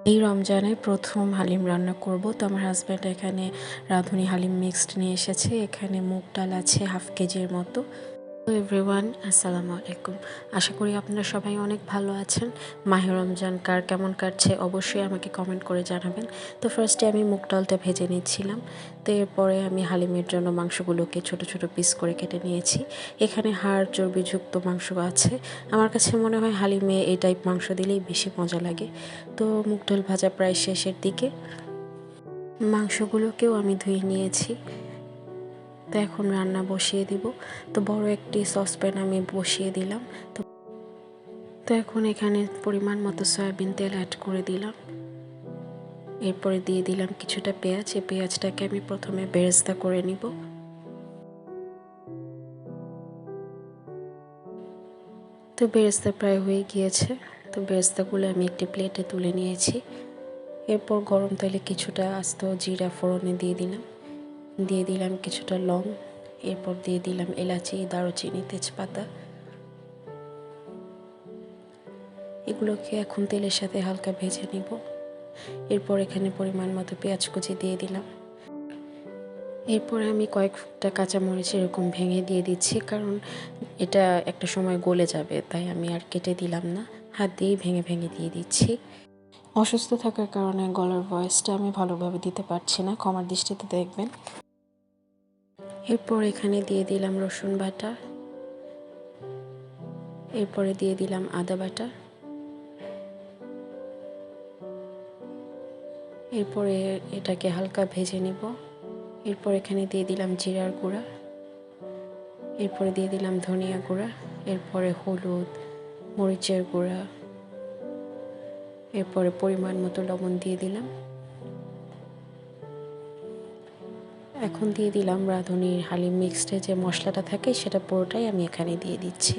এই রমজানে প্রথম হালিম রান্না করব। তো আমার হাজব্যান্ড এখানে রাঁধুনি হালিম মিক্সড নিয়ে এসেছে। এখানে মুগ ডাল আছে 1/2 কেজির মতো। তো এভরিওয়ান, আসসালামু আলাইকুম। আশা করি আপনারা সবাই অনেক ভালো আছেন। মাহে রমজান কার কেমন কাটছে অবশ্যই আমাকে কমেন্ট করে জানাবেন। তো ফার্স্টে আমি মুগ ডালটা ভেজে নিচ্ছিলাম। তো এরপরে আমি হালিমের জন্য মাংসগুলোকে ছোট ছোট পিস করে কেটে নিয়েছি। এখানে হাড় চর্বিযুক্ত মাংস আছে। আমার কাছে মনে হয় হালিমে এই টাইপ মাংস দিলেই বেশি মজা লাগে। তো মুগ ডাল ভাজা প্রায় শেষের দিকে। মাংসগুলোকেও আমি ধুয়ে নিয়েছি। তো এখন রান্না বসিয়ে দিব। তো বড় একটি সসপ্যান আমি বসিয়ে দিলাম। তো এখন এখানে পরিমাণ মতো সয়াবিন তেল অ্যাড করে দিলাম। এরপরে দিয়ে দিলাম কিছুটা পেঁয়াজ। এই পেঁয়াজটাকে আমি প্রথমে বেরেস্তা করে নিব। তো বেরেস্তা প্রায় হয়ে গিয়েছে। তো বেরেস্তাগুলো আমি একটি প্লেটে তুলে নিয়েছি। এরপর গরম তেলে কিছুটা আস্ত জিরা ফোড়নে দিয়ে দিলাম কিছুটা লং। এরপর দিয়ে দিলাম এলাচি, দারুচিনি, তেজপাতা। এগুলোকে এখন তেলের সাথে হালকা ভেজে নিব। এরপর এখানে পরিমাণ মতো পেঁয়াজ কুচি দিয়ে দিলাম। এরপরে আমি কয়েকটা কাঁচামরিচ এরকম ভেঙে দিয়ে দিচ্ছি, কারণ এটা একটা সময় গলে যাবে, তাই আমি আর কেটে দিলাম না, হাত দিয়েই ভেঙে ভেঙে দিয়ে দিচ্ছি। অসুস্থ থাকার কারণে গলার ভয়েসটা আমি ভালোভাবে দিতে পারছি না, ক্ষমার দৃষ্টিতে দেখবেন। এরপর এখানে দিয়ে দিলাম রসুন বাটা। এরপরে দিয়ে দিলাম আদা বাটা। এরপরে এটাকে হালকা ভেজে নিব। এরপর এখানে দিয়ে দিলাম জিরার গুঁড়া। এরপরে দিয়ে দিলাম ধনিয়া গুঁড়া। এরপরে হলুদ, মরিচের গুঁড়া। এরপরে পরিমাণ মতো লবণ দিয়ে দিলাম। এখন দিয়ে দিলাম রাঁধুনির হালিম মিক্সডে যে মশলাটা থাকে সেটা পুরোটাই আমি এখানে দিয়ে দিচ্ছি।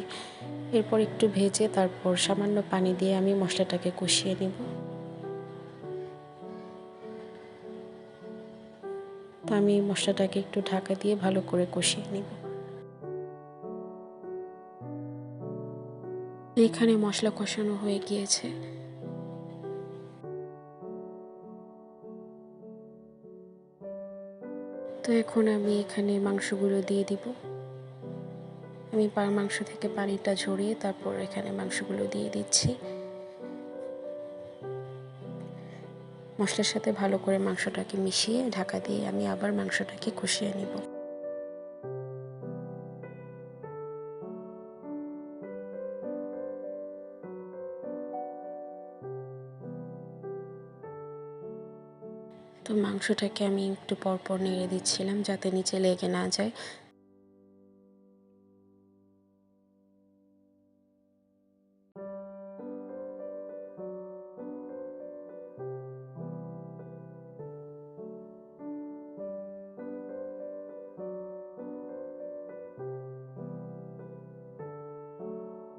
এরপর একটু ভেজে তারপর সামান্য পানি দিয়ে আমি মশলাটাকে কষিয়ে নিব। তো আমি মশলাটাকে একটু ঢাকা দিয়ে ভালো করে কষিয়ে নিব। এখানে মশলা কষানো হয়ে গিয়েছে। তো এখন আমি এখানে মাংসগুলো দিয়ে দিব। আমি মাংস থেকে পানিটা ঝরিয়ে তারপর এখানে মাংসগুলো দিয়ে দিচ্ছি। মশলার সাথে ভালো করে মাংসটাকে মিশিয়ে ঢাকা দিয়ে আমি আবার মাংসটাকে কষিয়ে নিব। তো মাংসটাকে আমি একটু পরপর নেড়ে দিচ্ছিলাম যাতে নিচে লেগে না যায়।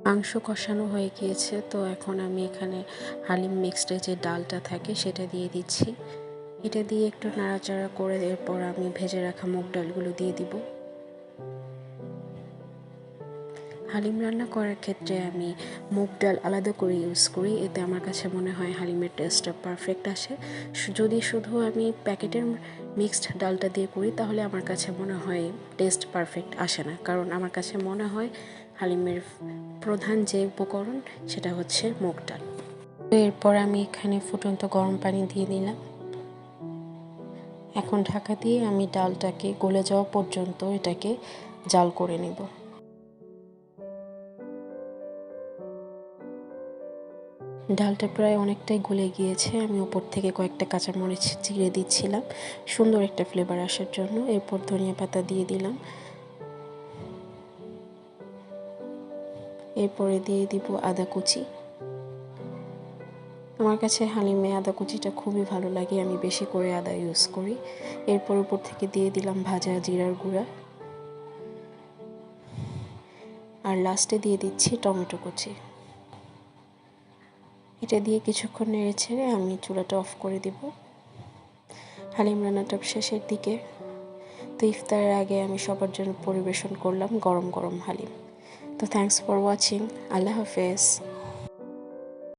মাংস কষানো হয়ে গিয়েছে। তো এখন আমি এখানে হালিম মিক্সডে যে ডালটা থাকে সেটা দিয়ে দিচ্ছি। এটা দিয়ে একটু নাড়াচাড়া করে এরপর আমি ভেজে রাখা মুগ ডালগুলো দিয়ে দিব। হালিম রান্না করার ক্ষেত্রে আমি মুগ ডাল আলাদা করে ইউজ করি, এতে আমার কাছে মনে হয় হালিমের টেস্টটা পারফেক্ট আসে। যদি শুধু আমি প্যাকেটের মিক্সড ডালটা দিয়ে করি তাহলে আমার কাছে মনে হয় টেস্ট পারফেক্ট আসে না, কারণ আমার কাছে মনে হয় হালিমের প্রধান যে উপকরণ সেটা হচ্ছে মুগ ডাল। এরপর আমি এখানে ফুটন্ত গরম পানি দিয়ে দিলাম। এখন ঢাকা দিয়ে আমি ডালটাকে গলে যাওয়া পর্যন্ত এটাকে জাল করে নেব। ডালটা প্রায় অনেকটাই গলে গিয়েছে। আমি উপর থেকে কয়েকটা কাঁচামরিচ চিড়ে দিচ্ছিলাম সুন্দর একটা ফ্লেভার আসার জন্য। এরপর ধনিয়া পাতা দিয়ে দিলাম। এরপরে দিয়ে দিব আদা কুচি। আমার কাছে হালিমে আদা কুচিটা খুবই ভালো লাগে, আমি বেশি করে আদা ইউজ করি। এরপর উপর থেকে দিয়ে দিলাম ভাজা জিরার গুঁড়া। আর লাস্টে দিয়ে দিচ্ছি টমেটো কুচি। এটা দিয়ে কিছুক্ষণ নেড়ে ছেড়ে আমি চুলাটা অফ করে দিব। হালিম রান্নাটা শেষের দিকে। তো ইফতারের আগে আমি সবার জন্য পরিবেশন করলাম গরম গরম হালিম। তো থ্যাঙ্কস ফর ওয়াচিং। আল্লাহ হাফেজ।